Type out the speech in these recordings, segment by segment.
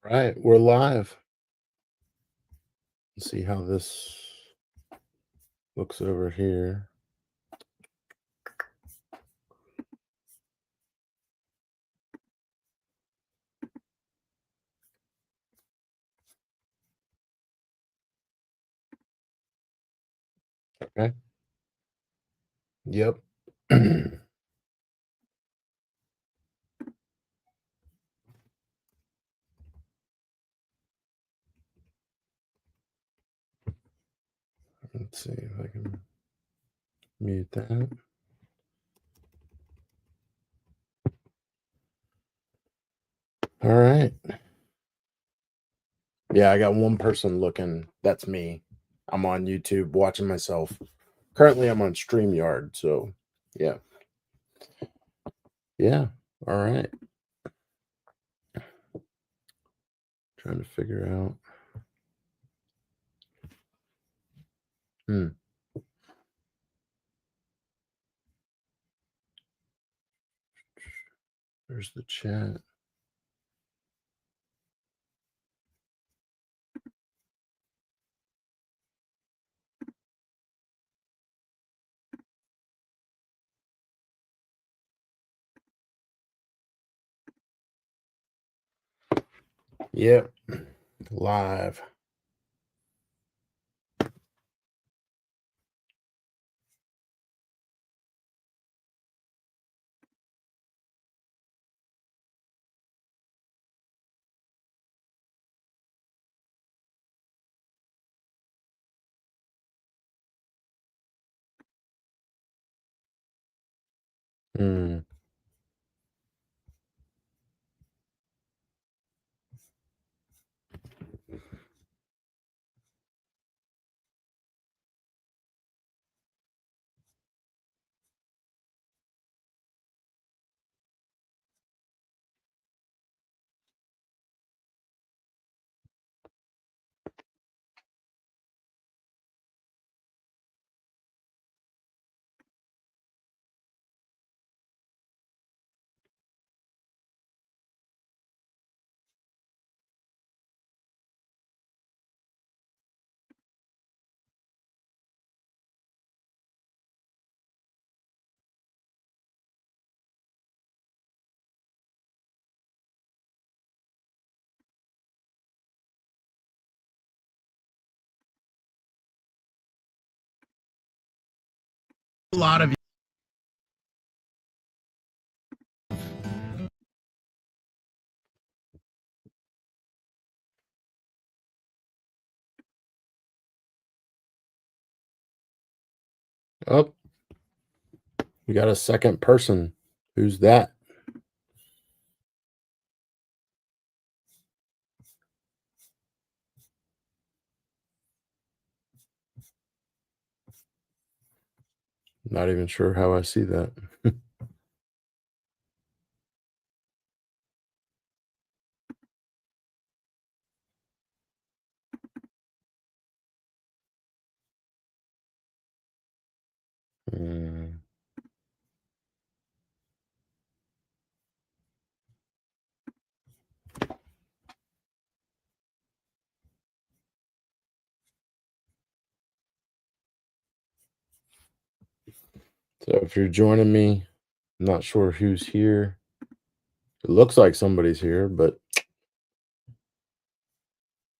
Right, we're live. Let's see how this looks over here. Okay. Yep. Let's see if I can mute that. All right. Yeah, I got one person looking. That's me. I'm on YouTube watching myself. Currently, I'm on StreamYard. So, yeah. Yeah. All right. Trying to figure out. There's the chat. Yep. Live. Hmm. A lot of Oh, we got a second person. Who's that? Not even sure how I see that. Mm. So if you're joining me, I'm not sure who's here. It looks like somebody's here, but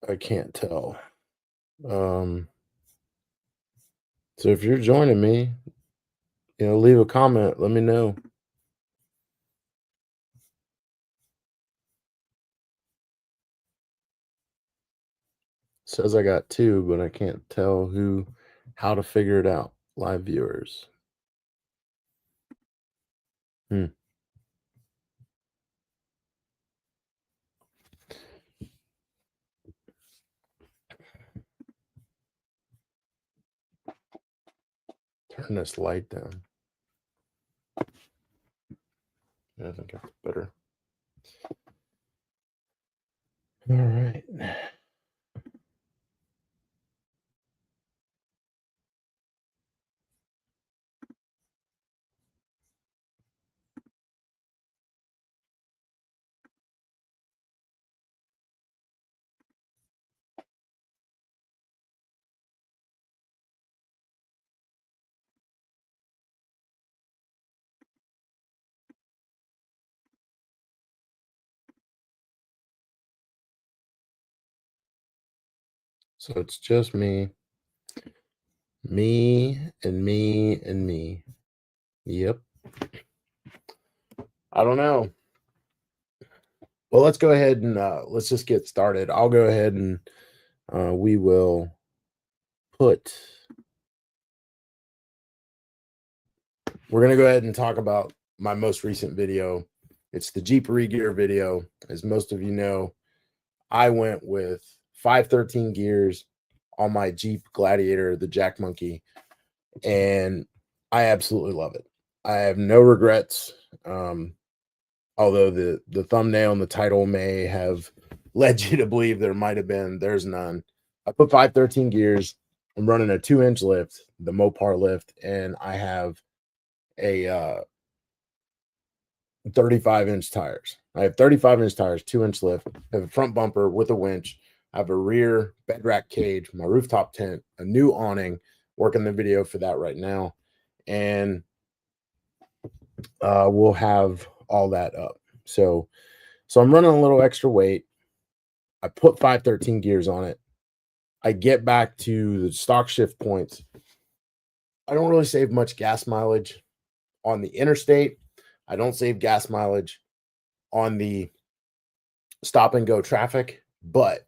I can't tell. So if you're joining me, leave a comment. Let me know. Says I got two, but I can't tell how to figure it out. Live viewers. Hmm. Turn this light down. Yeah, I think that's better. All right. So it's just me and me and me. Yep. I don't know. Well, let's go ahead and let's just get started. I'll go ahead and we will put. We're gonna go ahead and talk about my most recent video. It's the Jeep regear video. As most of you know, I went with 513 gears on my Jeep Gladiator, the Jack Monkey, and I absolutely love it. I have no regrets. Although the thumbnail and the title may have led you to believe there might have been, there's none. I put 513 gears. I'm running a 2-inch lift, the Mopar lift, and I have a 35-inch tires. I have 35-inch tires, 2-inch lift. I have a front bumper with a winch. I have a rear bed rack cage, my rooftop tent, a new awning. Working the video for that right now, and we'll have all that up. So I'm running a little extra weight. I put 513 gears on it. I get back to the stock shift points. I don't really save much gas mileage on the interstate. I don't save gas mileage on the stop and go traffic, but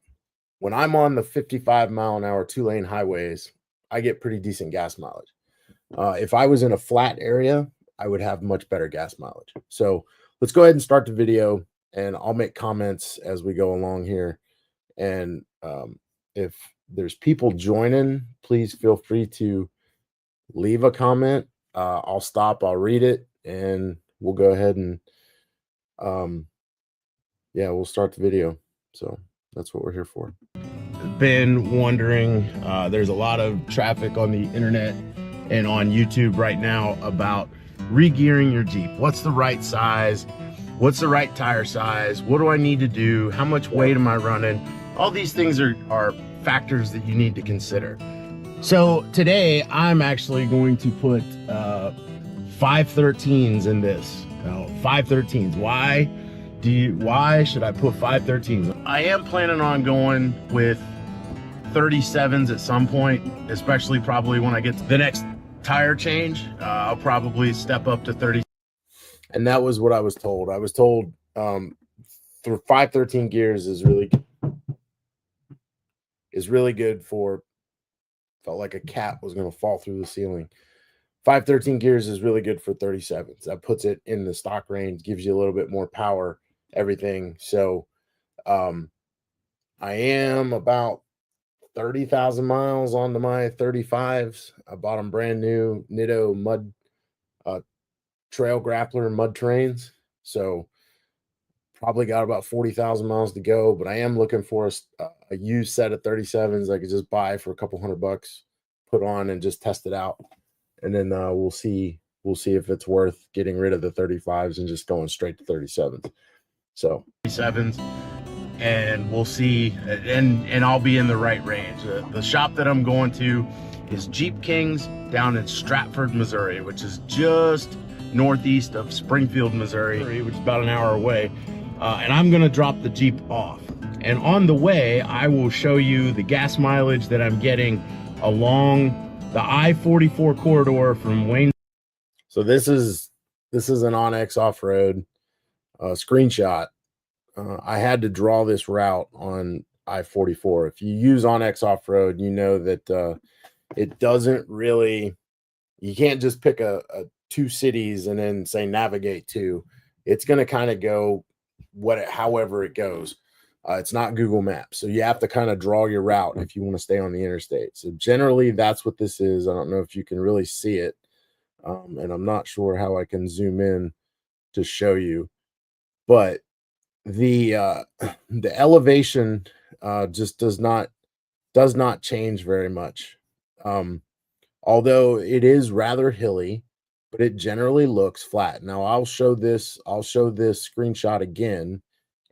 when I'm on the 55-mile-an-hour 2-lane highways, I get pretty decent gas mileage. If I was in a flat area, I would have much better gas mileage. So let's go ahead and start the video, and I'll make comments as we go along here. And if there's people joining, please feel free to leave a comment. I'll stop, I'll read it, and we'll go ahead and yeah, we'll start the video. So that's what we're here for. Been wondering, there's a lot of traffic on the internet and on YouTube right now about regearing your Jeep. What's the right size? What's the right tire size? What do I need to do? How much weight am I running? All these things are factors that you need to consider. So today I'm actually going to put 513s in this. 513s. Why should I put 513s? I am planning on going with 37s at some point, especially probably when I get to the next tire change. I'll probably step up to 30. And that was what I was told. I was told through 513 gears is really good for, felt like a cat was going to fall through the ceiling. 513 gears is really good for 37s. That puts it in the stock range, gives you a little bit more power, everything. So I am about 30,000 miles onto my 35s. I bought them brand new Nitto mud trail grappler mud trains. So probably got about 40,000 miles to go, but I am looking for a used set of 37s I could just buy for a couple $100, put on and just test it out. And then we'll see if it's worth getting rid of the 35s and just going straight to 37s. So 37s, and we'll see, and I'll be in the right range. The shop that I'm going to is Jeep Kings down in Stratford, Missouri, which is just northeast of Springfield, Missouri, which is about an hour away. And I'm gonna drop the Jeep off. And on the way, I will show you the gas mileage that I'm getting along the I-44 corridor from Wayne. So this is an Onyx off-road screenshot. I had to draw this route on I-44. If you use Onyx off-road, you know that it doesn't really, you can't just pick a two cities and then say navigate to. It's going to kind of go however it goes. It's not Google Maps, so you have to kind of draw your route if you want to stay on the interstate. So generally that's what this is. I don't know if you can really see it, and I'm not sure how I can zoom in to show you, but the elevation just does not change very much, although it is rather hilly, but it generally looks flat. Now I'll show this screenshot again,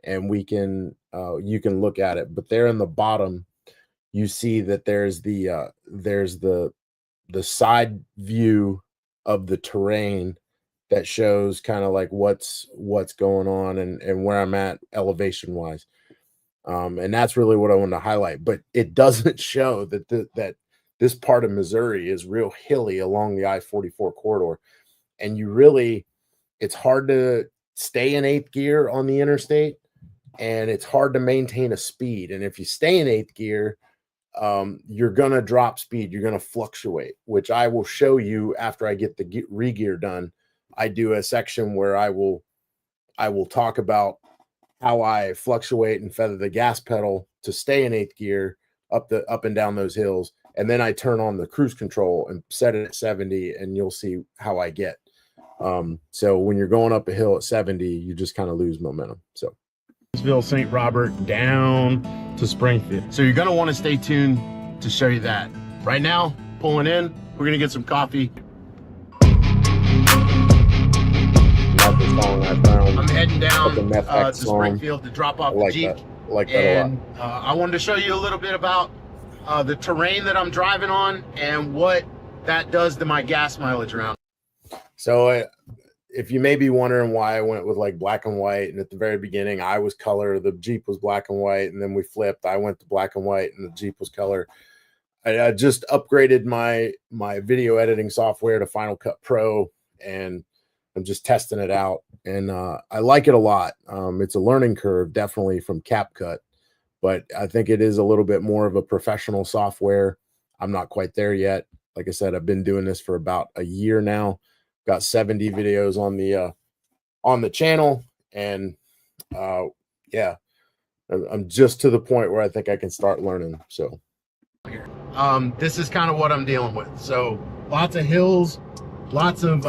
and we can you can look at it. But there in the bottom, you see that there's the side view of the terrain that shows kind of like what's going on and where I'm at elevation wise. And that's really what I wanted to highlight. But it doesn't show that that this part of Missouri is real hilly along the I-44 corridor. And it's hard to stay in 8th gear on the interstate, and it's hard to maintain a speed. And if you stay in 8th gear, you're going to drop speed. You're going to fluctuate, which I will show you after I get the regear done. I do a section where I will talk about how I fluctuate and feather the gas pedal to stay in 8th gear up and down those hills. And then I turn on the cruise control and set it at 70, and you'll see how I get. So when you're going up a hill at 70, you just kind of lose momentum. So St. Robert down to Springfield. So you're going to want to stay tuned to show you that. Right now, pulling in, we're going to get some coffee. I'm heading down to Springfield to drop off the Jeep. I like that a lot. I wanted to show you a little bit about the terrain that I'm driving on and what that does to my gas mileage around. So if you may be wondering why I went with like black and white, and at the very beginning I was color, the Jeep was black and white, and then we flipped. I went to black and white and the Jeep was color. I just upgraded my video editing software to Final Cut Pro, and I'm just testing it out, and I like it a lot. It's a learning curve, definitely, from CapCut, but I think it is a little bit more of a professional software. I'm not quite there yet. Like I said, I've been doing this for about a year now. Got 70 videos on the channel, and yeah, I'm just to the point where I think I can start learning. So this is kind of what I'm dealing with. So lots of hills, lots of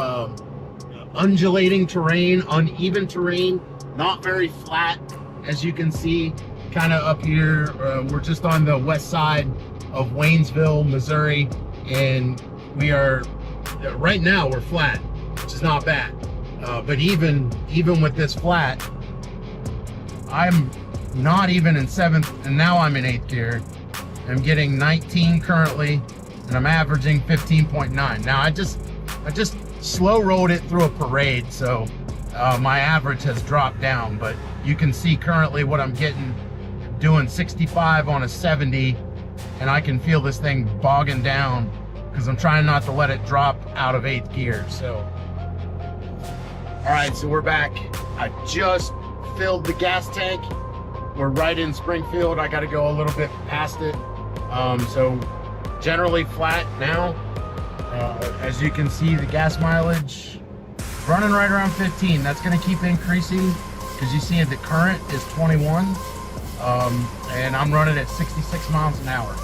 undulating terrain, uneven terrain, not very flat, as you can see. Kind of up here, we're just on the west side of Waynesville, Missouri, and we are right now we're flat, which is not bad. But even with this flat, I'm not even in 7th, and now I'm in 8th gear. I'm getting 19 currently, and I'm averaging 15.9. Now I just slow rolled it through a parade, so my average has dropped down, but you can see currently what I'm getting, doing 65 on a 70, and I can feel this thing bogging down because I'm trying not to let it drop out of 8th gear. So all right, so we're back. I just filled the gas tank. We're right in Springfield. I got to go a little bit past it. So generally flat now. As you can see, the gas mileage running right around 15. That's going to keep increasing because you see the current is 21, and I'm running at 66 miles an hour.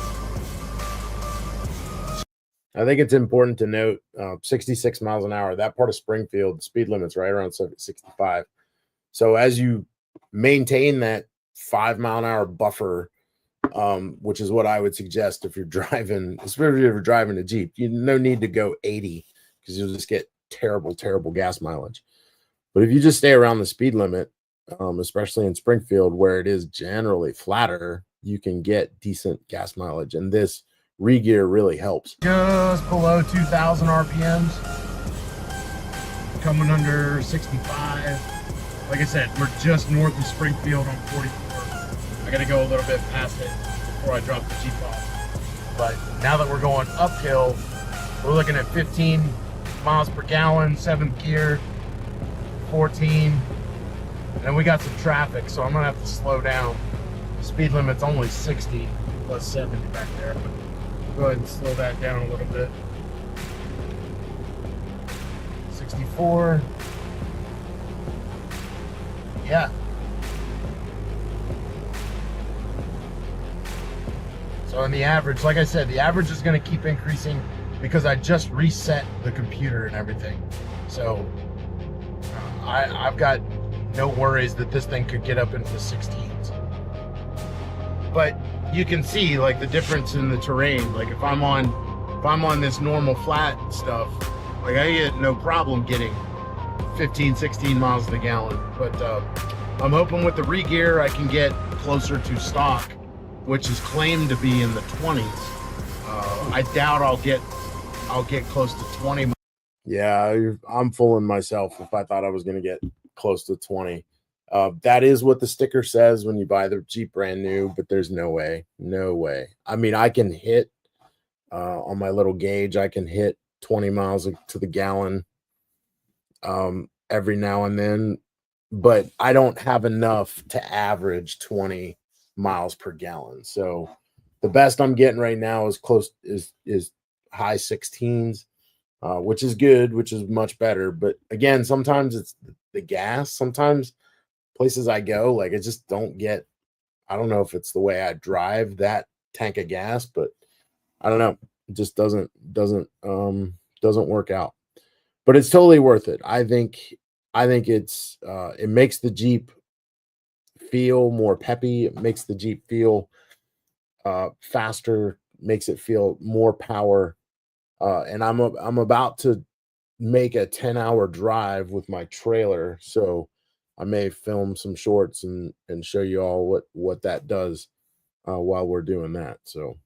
I think it's important to note 66 miles an hour, that part of Springfield, the speed limit's right around 65. So as you maintain that 5 mile an hour buffer, which is what I would suggest if you're driving, especially if you're driving a Jeep, you no need to go 80 because you'll just get terrible gas mileage. But if you just stay around the speed limit, especially in Springfield where it is generally flatter, you can get decent gas mileage. And this regear really helps. Just below 2,000 RPMs, coming under 65. Like I said, we're just north of Springfield on 44. I gotta go a little bit past it before I drop the Jeep off. But now that we're going uphill, we're looking at 15 miles per gallon, 7th gear, 14. And we got some traffic, so I'm gonna have to slow down. The speed limit's only 60 plus 70 back there. But go ahead and slow that down a little bit. 64. Yeah. So in the average, like I said, the average is going to keep increasing because I just reset the computer and everything. So I've got no worries that this thing could get up into the 16s. But you can see like the difference in the terrain. Like if I'm on this normal flat stuff, like I get no problem getting 15, 16 miles to the gallon. But I'm hoping with the regear I can get closer to stock, which is claimed to be in the 20s. I doubt I'll get close to 20. Yeah, I'm fooling myself if I thought I was going to get close to 20. That is what the sticker says when you buy the Jeep brand new, but there's no way. No way. I mean, I can hit on my little gauge, I can hit 20 miles to the gallon every now and then, but I don't have enough to average 20 miles per gallon. So the best I'm getting right now is high 16s, which is good, which is much better. But again, sometimes it's the gas. Sometimes places I go, like I just don't get. I don't know if it's the way I drive that tank of gas, but I don't know. It just doesn't work out. But it's totally worth it. I think it's it makes the Jeep feel more peppy. It makes the Jeep feel faster, makes it feel more power. And I'm about to make a 10-hour drive with my trailer, so I may film some shorts and show you all what that does while we're doing that. So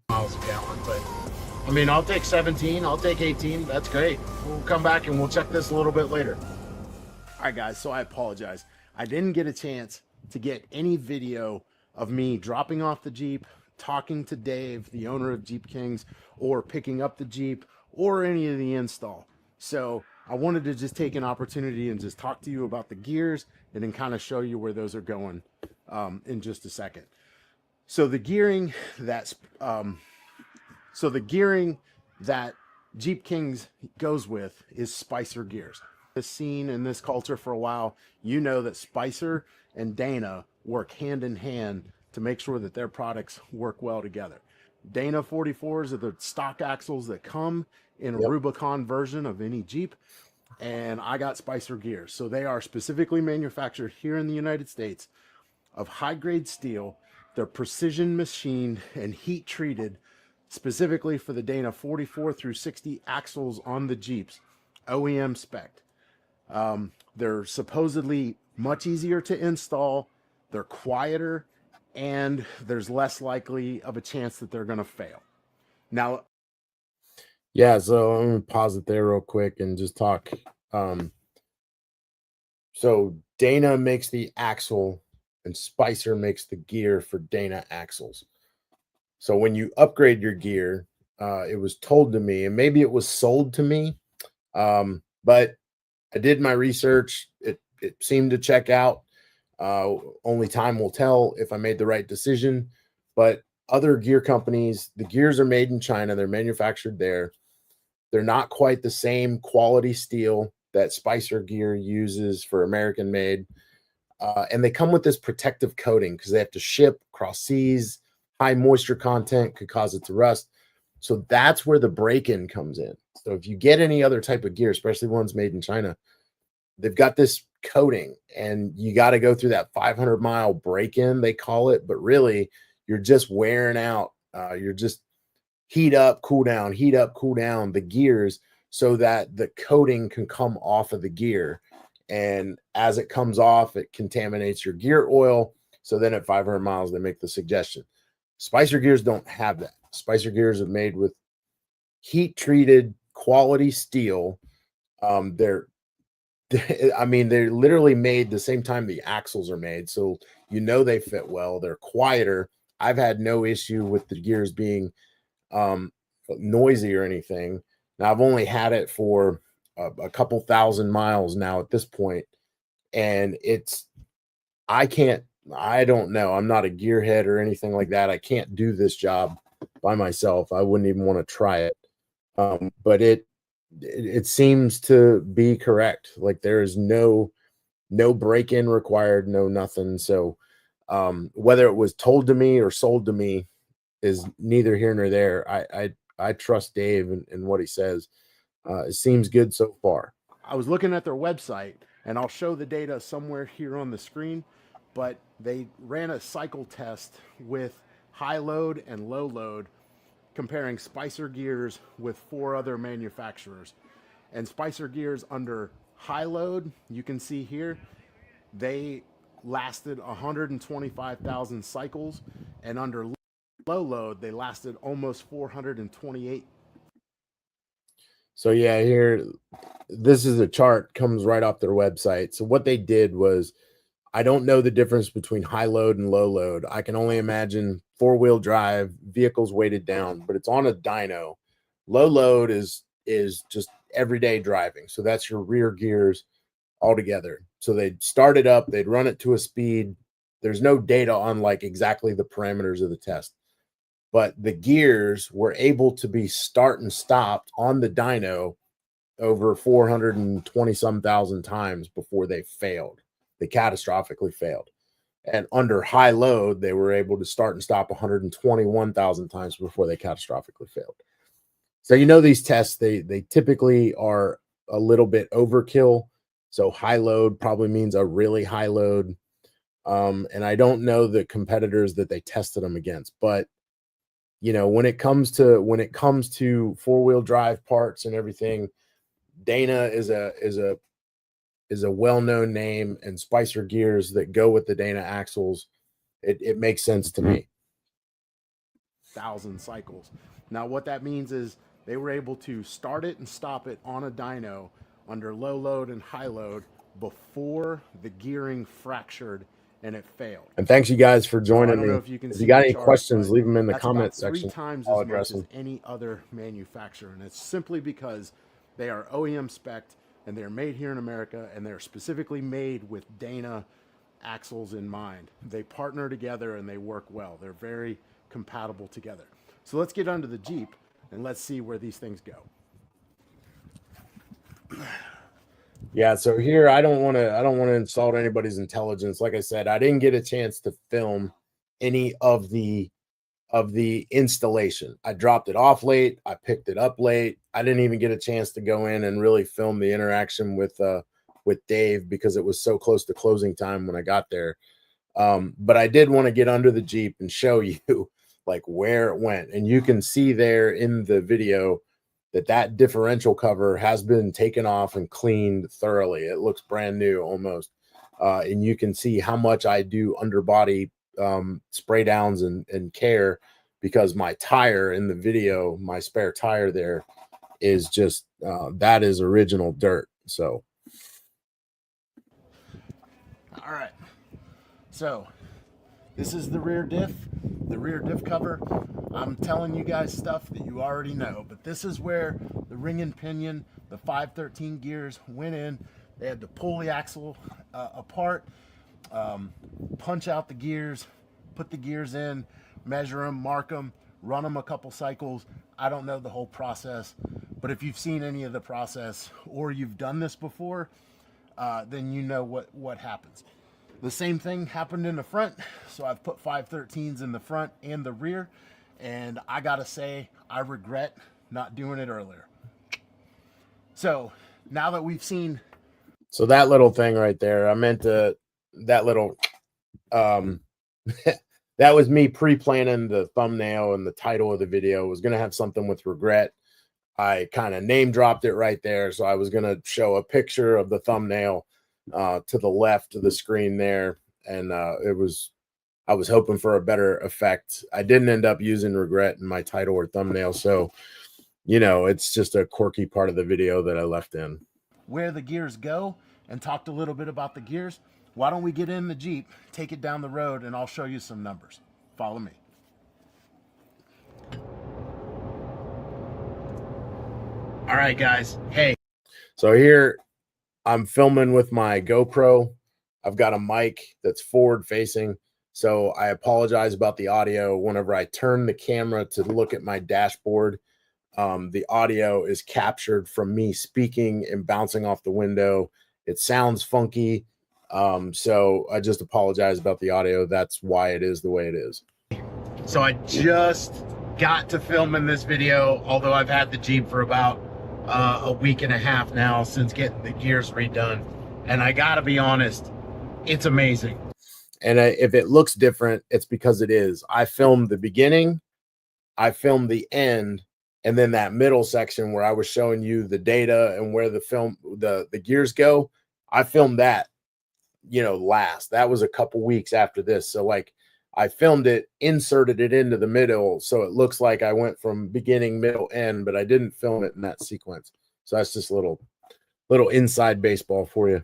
miles a gallon, but I mean, I'll take 17, I'll take 18. That's great. We'll come back and we'll check this a little bit later. all right, guys, so I apologize. I didn't get a chance to get any video of me dropping off the Jeep, talking to Dave, the owner of Jeep Kings, or picking up the Jeep, or any of the install. So I wanted to just take an opportunity and just talk to you about the gears and then kind of show you where those are going in just a second. So the gearing that Jeep Kings goes with is Spicer gears. This scene in this culture for a while, you know that Spicer and Dana work hand in hand to make sure that their products work well together. Dana 44s are the stock axles that come in a Rubicon version of any Jeep, and I got Spicer gears. So they are specifically manufactured here in the United States of high-grade steel. They're precision machined and heat treated specifically for the Dana 44 through 60 axles on the Jeeps, OEM spec. They're supposedly much easier to install, they're quieter, and there's less likely of a chance that they're going to fail. Now, yeah, so I'm going to pause it there real quick and just talk. So Dana makes the axle and Spicer makes the gear for Dana axles. So when you upgrade your gear, it was told to me, and maybe it was sold to me, but I did my research. It seemed to check out. Only time will tell if I made the right decision. But other gear companies, the gears are made in China. They're manufactured there. They're not quite the same quality steel that Spicer gear uses for American made. And they come with this protective coating because they have to ship across seas. High moisture content could cause it to rust. So that's where the break-in comes in. So if you get any other type of gear, especially ones made in China, they've got this coating and you got to go through that 500-mile break-in, they call it. But really, you're just wearing out. You're just heat up, cool down the gears so that the coating can come off of the gear. And as it comes off, it contaminates your gear oil. So then at 500 miles, they make the suggestion. Spicer gears don't have that. Spicer gears are made with heat treated quality steel. They're literally made the same time the axles are made. So, they fit well. They're quieter. I've had no issue with the gears being noisy or anything. Now I've only had it for a couple thousand miles now at this point. And I don't know. I'm not a gearhead or anything like that. I can't do this job by myself. I wouldn't even want to try it. But it seems to be correct. Like there is no break-in required, no nothing. So whether it was told to me or sold to me is neither here nor there. I trust Dave and what he says. It seems good so far. I was looking at their website, and I'll show the data somewhere here on the screen, but they ran a cycle test with high load and low load, comparing Spicer gears with 4 other manufacturers. And Spicer gears under high load, you can see here, they lasted 125,000 cycles, and under low load, they lasted almost 428. So yeah, here, this is a chart, comes right off their website. So what they did was I don't know the difference between high load and low load. I can only imagine 4-wheel drive vehicles weighted down, but it's on a dyno. Low load is just everyday driving. So that's your rear gears all together. So they'd start it up, they'd run it to a speed. There's no data on like exactly the parameters of the test, but the gears were able to be start and stopped on the dyno over 420 some thousand times before they failed. They catastrophically failed. And under high load, they were able to start and stop 121,000 times before they catastrophically failed. So, you know, these tests, they typically are a little bit overkill. So high load probably means a really high load. And I don't know the competitors that they tested them against, but you know, when it comes to 4-wheel drive parts and everything, Dana is a well-known name, and Spicer gears that go with the Dana axles, it makes sense to me. 1,000 cycles. Now, what that means is they were able to start it and stop it on a dyno under low load and high load before the gearing fractured and it failed. And thanks you guys for joining me. If you got any questions, leave them in the comment section. 3 times as much as any other manufacturer, and it's simply because they are OEM spec'd and they're made here in America, and they're specifically made with Dana axles in mind. They partner together and they work well. They're very compatible together. So let's get under the Jeep and let's see where these things go. Yeah, so here I don't want to insult anybody's intelligence. Like I said, I didn't get a chance to film any of the installation. I dropped it off late. I picked it up late. I didn't even get a chance to go in and really film the interaction with Dave because it was so close to closing time when I got there. But I did want to get under the Jeep and show you like where it went. And you can see there in the video that differential cover has been taken off and cleaned thoroughly. It looks brand new almost. And you can see how much I do underbody spray downs and care, because my tire in the video, my spare tire there, is just that is original dirt. So all right, so this is the rear diff cover. I'm telling you guys stuff that you already know, but this is where the ring and pinion, the 513 gears went in. They had to pull the axle apart, punch out the gears, put the gears in, measure them, mark them, run them a couple cycles. I don't know the whole process, but if you've seen any of the process or you've done this before, then you know what happens. The same thing happened in the front. So I've put 513s in the front and the rear, and I gotta say, I regret not doing it earlier. So now that we've seen, so that little thing right there, I meant to, that little, that was me pre-planning the thumbnail, and the title of the video was going to have something with regret. I kind of name dropped it right there. So I was going to show a picture of the thumbnail to the left of the screen there. And I was hoping for a better effect. I didn't end up using regret in my title or thumbnail. So, you know, it's just a quirky part of the video that I left in. Where the gears go, and talked a little bit about the gears. Why don't we get in the Jeep, take it down the road, and I'll show you some numbers. Follow me. All right, guys. Hey. So here I'm filming with my GoPro. I've got a mic that's forward facing. So I apologize about the audio. Whenever I turn the camera to look at my dashboard, the audio is captured from me speaking and bouncing off the window. It sounds funky. So I just apologize about the audio. That's why it is the way it is. So I just got to filming this video, although I've had the Jeep for about a week and a half now since getting the gears redone. And I gotta be honest, it's amazing. And if it looks different, it's because it is. I filmed the beginning, I filmed the end, and then that middle section where I was showing you the data and where the gears go, I filmed that, you know, last. That was a couple weeks after this. So like I filmed it, inserted it into the middle, so it looks like I went from beginning, middle, end, but I didn't film it in that sequence. So that's just a little inside baseball for you.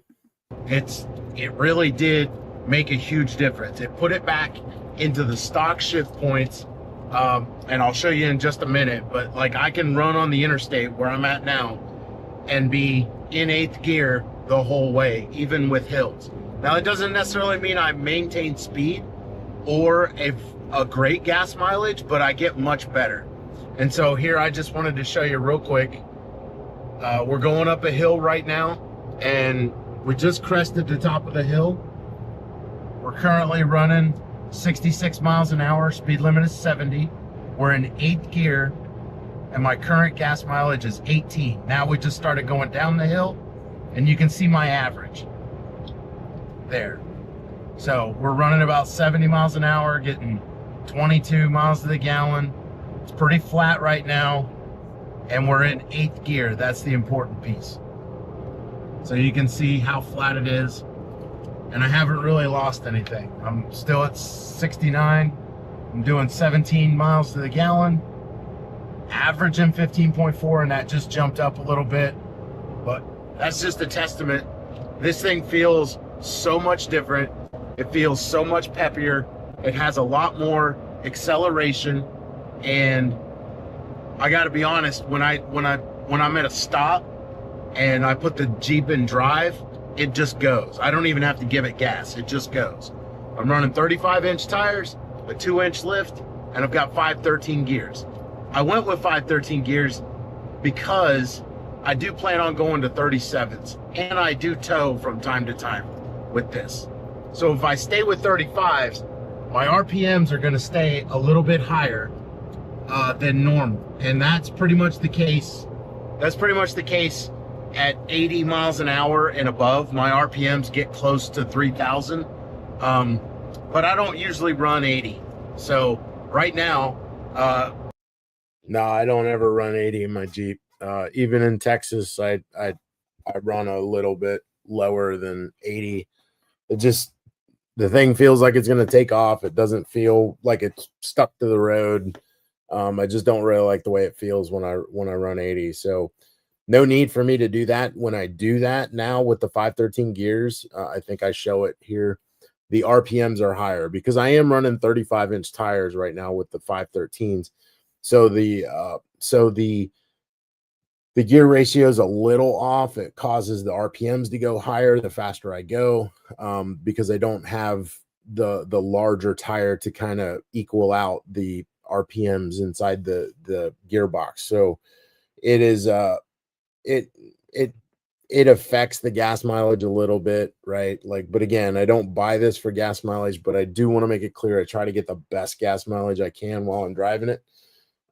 It really did make a huge difference. It put it back into the stock shift points, and I'll show you in just a minute, but like I can run on the interstate where I'm at now and be in 8th gear the whole way, even with hills. Now, it doesn't necessarily mean I maintain speed or a great gas mileage, but I get much better. And so here, I just wanted to show you real quick. We're going up a hill right now, and we just crested the top of the hill. We're currently running 66 miles an hour, speed limit is 70. We're in 8th gear, and my current gas mileage is 18. Now we just started going down the hill, and you can see my average there. So we're running about 70 miles an hour, getting 22 miles to the gallon. It's pretty flat right now, and we're in 8th gear. That's the important piece. So you can see how flat it is, and I haven't really lost anything. I'm still at 69. I'm doing 17 miles to the gallon, averaging 15.4, and that just jumped up a little bit, but that's just a testament. This thing feels so much different. It feels so much peppier. It has a lot more acceleration, and I got to be honest, when I'm at a stop and I put the Jeep in drive, it just goes. I don't even have to give it gas. It just goes. I'm running 35-inch tires, a 2-inch lift, and I've got 513 gears. I went with 513 gears because I do plan on going to 37s, and I do tow from time to time with this. So if I stay with 35s, my RPMs are going to stay a little bit higher than normal, and that's pretty much the case. That's pretty much the case at 80 miles an hour and above. My RPMs get close to 3,000, but I don't usually run 80. So right now, no, I don't ever run 80 in my Jeep. Even in Texas, I run a little bit lower than 80. It just, the thing feels like it's going to take off. It doesn't feel like it's stuck to the road. I just don't really like the way it feels when I run 80. So no need for me to do that. When I do that now with the 513 gears, I think I show it here. The RPMs are higher because I am running 35-inch tires right now with the 513s. So the gear ratio is a little off. It causes the RPMs to go higher the faster I go, because I don't have the larger tire to kind of equal out the RPMs inside the gearbox. So it is it affects the gas mileage a little bit, right? Like, but again, I don't buy this for gas mileage, but I do want to make it clear I try to get the best gas mileage I can while I'm driving it.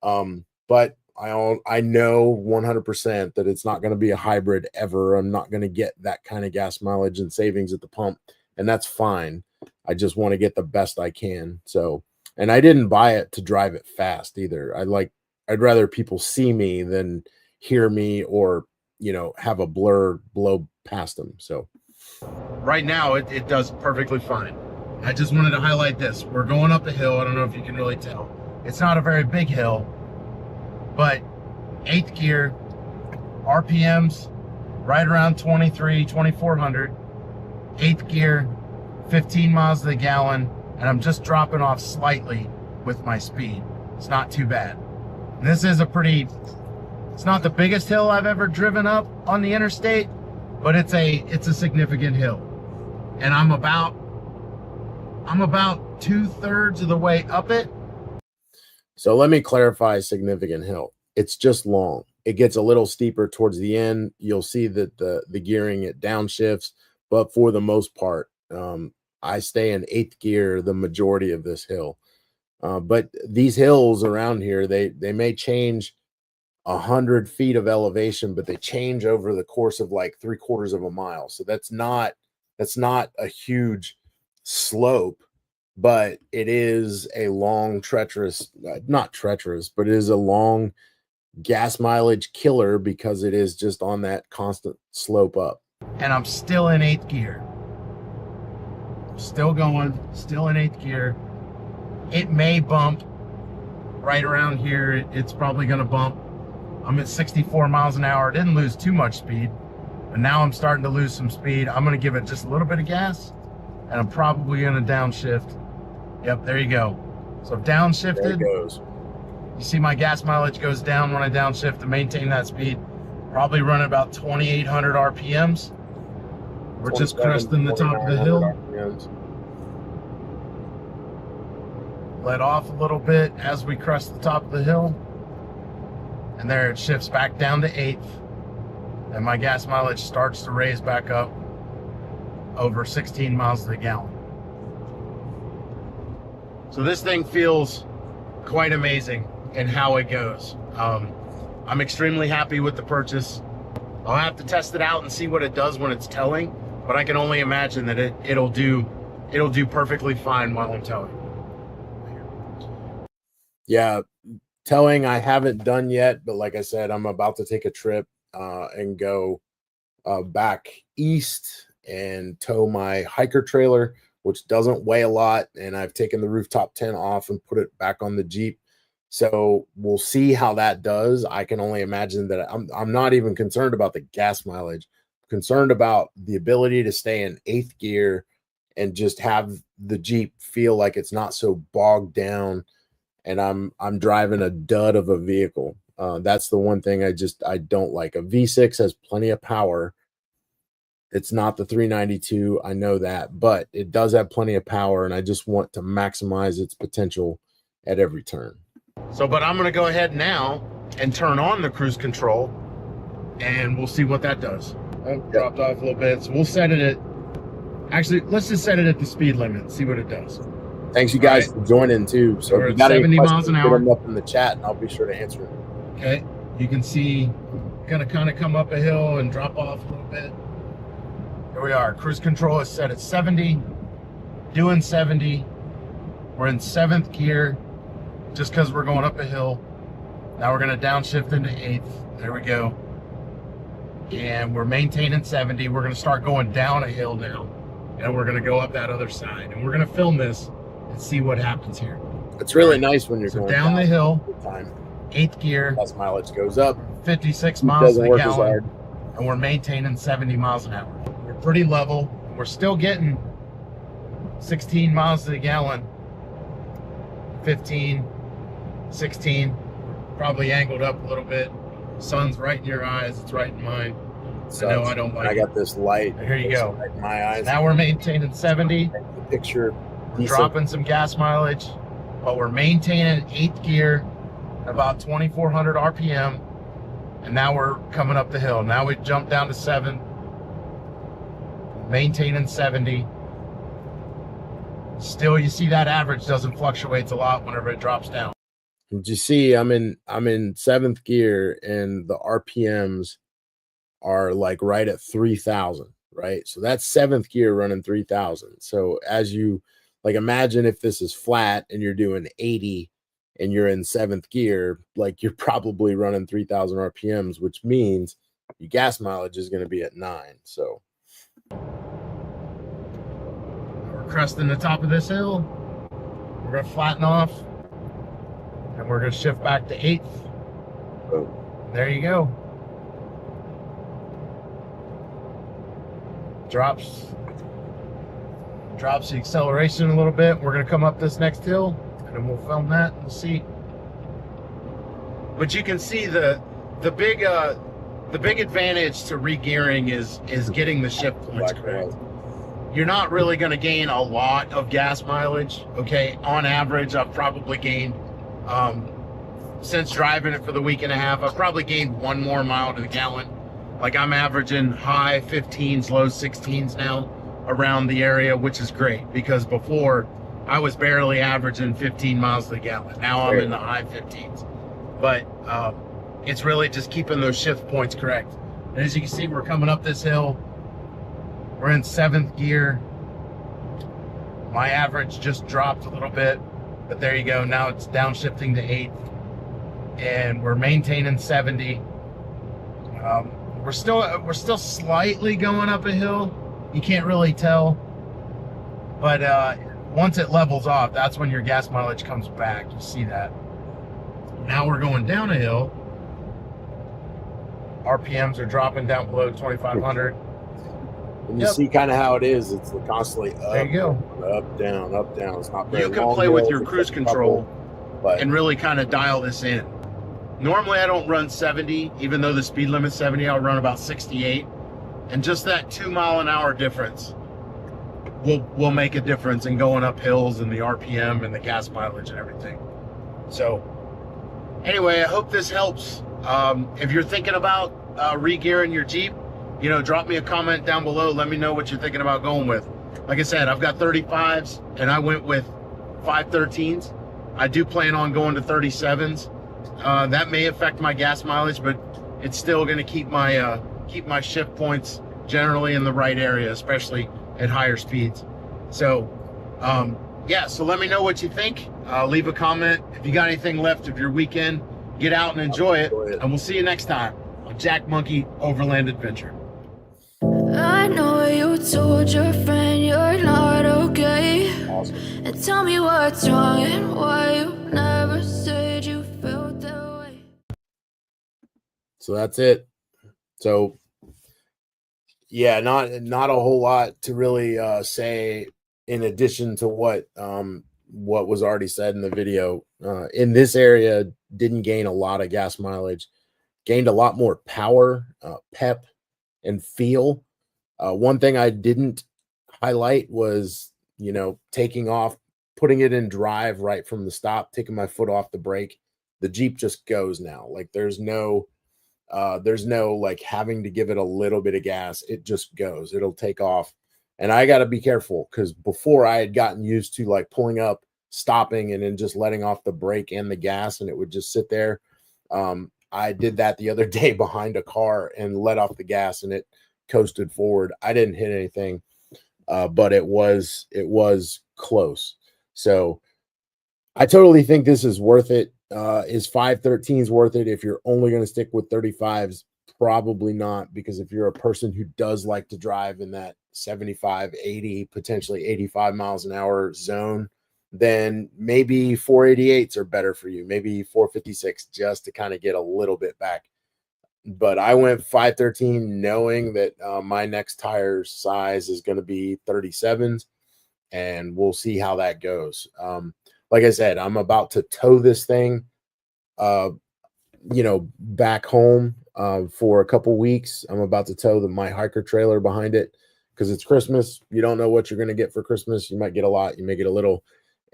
But I know 100% that it's not going to be a hybrid ever. I'm not going to get that kind of gas mileage and savings at the pump, and that's fine. I just want to get the best I can. So, and I didn't buy it to drive it fast either. I'd rather people see me than hear me, or, you know, have a blur blow past them. So right now it does perfectly fine. I just wanted to highlight this. We're going up a hill. I don't know if you can really tell. It's not a very big hill, but 8th gear, RPMs right around 2400, 8th gear, 15 miles to the gallon, and I'm just dropping off slightly with my speed. It's not too bad. This is it's not the biggest hill I've ever driven up on the interstate, but it's a significant hill. And I'm about 2/3 of the way up it. So let me clarify significant hill. It's just long. It gets a little steeper towards the end. You'll see that the gearing, it downshifts, but for the most part, I stay in 8th gear the majority of this hill. But these hills around here, they may change 100 feet of elevation, but they change over the course of like 3/4 of a mile. So that's not a huge slope, but it is a long, treacherous, not treacherous, but it is a long gas mileage killer because it is just on that constant slope up. And I'm still in 8th gear. Still going, still in 8th gear. It may bump right around here. It's probably going to bump. I'm at 64 miles an hour. Didn't lose too much speed, but now I'm starting to lose some speed. I'm going to give it just a little bit of gas, and I'm probably gonna downshift. Yep, there you go. So I've downshifted. There it goes. You see my gas mileage goes down when I downshift to maintain that speed. Probably running about 2,800 RPMs. We're just cresting the top of the hill. RPMs. Let off a little bit as we crest the top of the hill. And there it shifts back down to 8th. And my gas mileage starts to raise back up over 16 miles to the gallon. So this thing feels quite amazing in how it goes. I'm extremely happy with the purchase. I'll have to test it out and see what it does when it's towing, but I can only imagine that it'll do perfectly fine while I'm towing. Yeah, towing I haven't done yet, but like I said, I'm about to take a trip and go back east and tow my hiker trailer, which doesn't weigh a lot, and I've taken the rooftop tent off and put it back on the Jeep. So we'll see how that does. I can only imagine that I'm not even concerned about the gas mileage. I'm concerned about the ability to stay in 8th gear and just have the Jeep feel like it's not so bogged down and I'm driving a dud of a vehicle. That's the one thing I don't like. A V6 has plenty of power. It's not the 392, I know that, but it does have plenty of power, and I just want to maximize its potential at every turn. So, but I'm going to go ahead now and turn on the cruise control, and we'll see what that does. I've dropped off a little bit, so we'll set it at, actually, let's just set it at the speed limit and see what it does. Thanks you guys for joining too. So we're if you got 70 miles an hour. Put them up in the chat, and I'll be sure to answer them. Okay, you can see, gonna kind of come up a hill and drop off a little bit. Here we are. Cruise control is set at 70, doing 70. We're in 7th gear just because we're going up a hill. Now we're going to downshift into 8th. There we go. And we're maintaining 70. We're going to start going down a hill now. And we're going to go up that other side. And we're going to film this and see what happens here. It's really nice when you're going down the hill. Time. 8th gear. Gas mileage goes up. 56 miles to the gallon. And we're maintaining 70 miles an hour. We're pretty level. We're still getting 16 miles to the gallon. 15, 16, probably angled up a little bit. Sun's right in your eyes. It's right in mine. So I know I don't like it. I got this light. Here you go. Right in my eyes. Now we're maintaining 70. The picture. We're dropping some gas mileage, but we're maintaining 8th gear, about 2,400 RPM. And now we're coming up the hill. Now we jump down to 7, maintaining 70. Still, you see that average doesn't fluctuate a lot whenever it drops down. Did you see I'm in 7th gear and the RPMs are like right at 3,000, right? So that's 7th gear running 3,000. So as you like, imagine if this is flat and you're doing 80 and you're in 7th gear, like you're probably running 3,000 RPMs, which means your gas mileage is going to be at 9. So we're cresting the top of this hill. We're going to flatten off and we're going to shift back to 8th. Oh. There you go. Drops the acceleration a little bit. We're going to come up this next hill and then we'll film that and see. But you can see the big advantage to regearing is getting the shift points correct. You're not really going to gain a lot of gas mileage. Okay, on average, I've probably gained since driving it for the week and a half, I've probably gained 1 more mile to the gallon. Like I'm averaging high 15s, low 16s now around the area, which is great because before I was barely averaging 15 miles to the gallon. Now I'm in the high 15s. But it's really just keeping those shift points correct. And as you can see, we're coming up this hill. We're in 7th gear. My average just dropped a little bit, but there you go. Now it's downshifting to 8th. And we're maintaining 70. We're still slightly going up a hill. You can't really tell, but once it levels off, that's when your gas mileage comes back. You see that. Now we're going down a hill. RPMs are dropping down below 2,500. And you see kind of how it is. It's constantly There up, you go. up, down, up, down. It's not very You can long play with hills, your cruise except a couple, control but and really kind of dial this in. Normally I don't run 70, even though the speed limit's 70, I'll run about 68. And just that 2 mile an hour difference will make a difference in going up hills and the RPM and the gas mileage and everything. So anyway, I hope this helps. If you're thinking about regearing your Jeep, you know, drop me a comment down below. Let me know what you're thinking about going with. Like I said, I've got 35s and I went with 513s. I do plan on going to 37s. That may affect my gas mileage, but it's still going to keep my shift points generally in the right area, especially at higher speeds. So yeah, so let me know what you think. Leave a comment. If you got anything left of your weekend, get out and enjoy it. And we'll see you next time on Jack Monkey Overland Adventure. I know you told your friend you're not okay. awesome. And tell me what's wrong and why you never said you felt that way. So that's it. So yeah, not a whole lot to really say in addition to what was already said in the video. In this area, didn't gain a lot of gas mileage, gained a lot more power, pep, and feel. One thing I didn't highlight was, you know, taking off, putting it in drive right from the stop, taking my foot off the brake. The Jeep just goes now. Like there's no like having to give it a little bit of gas. It just goes. It'll take off. And I got to be careful because before I had gotten used to like pulling up, stopping, and then just letting off the brake and the gas, and it would just sit there. I did that the other day behind a car and let off the gas, and it coasted forward. I didn't hit anything, but it was close. So I totally think this is worth it. Is 513s worth it? If you're only going to stick with 35s, probably not, because if you're a person who does like to drive in that 75, 80, potentially 85 miles an hour zone, then maybe 488s are better for you. Maybe 456 just to kind of get a little bit back. But I went 513 knowing that my next tire size is going to be 37s, and we'll see how that goes. Like I said, I'm about to tow this thing, you know, back home for a couple weeks. I'm about to tow my hiker trailer behind it because it's Christmas. You don't know what you're going to get for Christmas. You might get a lot, you may get a little.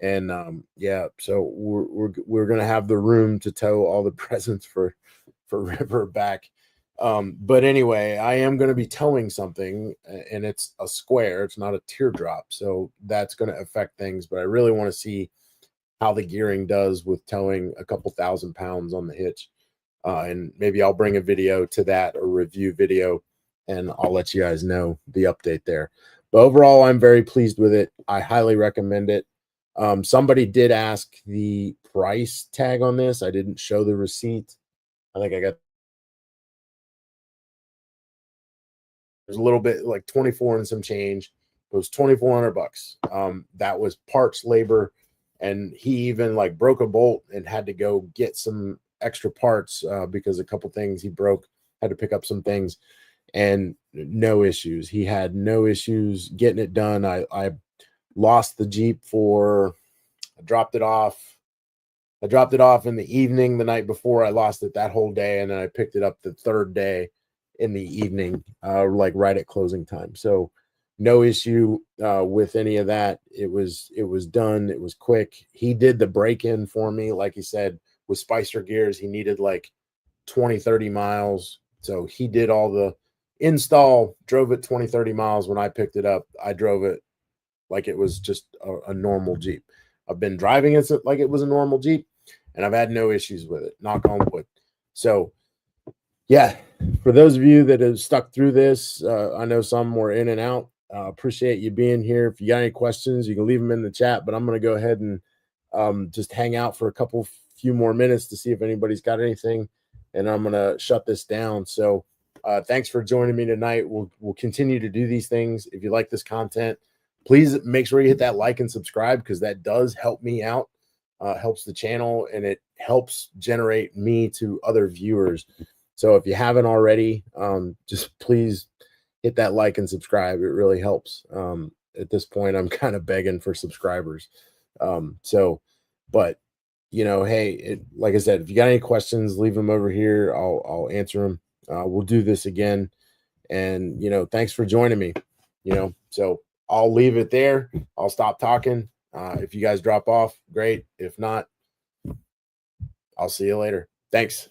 And yeah, so we're going to have the room to tow all the presents for River back. But anyway, I am going to be towing something, and it's a square. It's not a teardrop. So that's going to affect things, but I really want to see how the gearing does with towing a couple 1,000 pounds on the hitch. And maybe I'll bring a video to that, or review video, and I'll let you guys know the update there. But overall, I'm very pleased with it. I highly recommend it. Somebody did ask the price tag on this. I didn't show the receipt. I think I got, there's a little bit like 24 and some change. It was $2,400. That was parts, labor, and he even like broke a bolt and had to go get some extra parts because a couple things he broke, had to pick up some things, and no issues. He had no issues getting it done. I lost the Jeep I dropped it off in the evening the night before. I lost it that whole day, and then I picked it up the third day in the evening, like right at closing time. So no issue with any of that. It was done. It was quick. He did the break-in for me. Like he said, with Spicer gears, he needed like 20-30 miles. So he did all the install, drove it 20-30 miles. When I picked it up, I drove it like it was just a normal Jeep. I've been driving it like it was a normal Jeep, and I've had no issues with it, knock on wood. So yeah, for those of you that have stuck through this, I know some were in and out. Appreciate you being here. If you got any questions, you can leave them in the chat, but I'm going to go ahead and just hang out for a few more minutes to see if anybody's got anything, and I'm going to shut this down. So thanks for joining me tonight. We'll continue to do these things. If you like this content, please make sure you hit that like and subscribe, because that does help me out, helps the channel, and it helps generate me to other viewers. So if you haven't already, just please hit that like and subscribe. It really helps. At this point, I'm kind of begging for subscribers. But hey, like I said, if you got any questions, leave them over here. I'll answer them. We'll do this again. And thanks for joining me. So I'll leave it there. I'll stop talking. If you guys drop off, great. If not, I'll see you later. Thanks.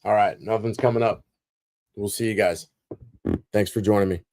All right. Nothing's coming up. We'll see you guys. Thanks for joining me.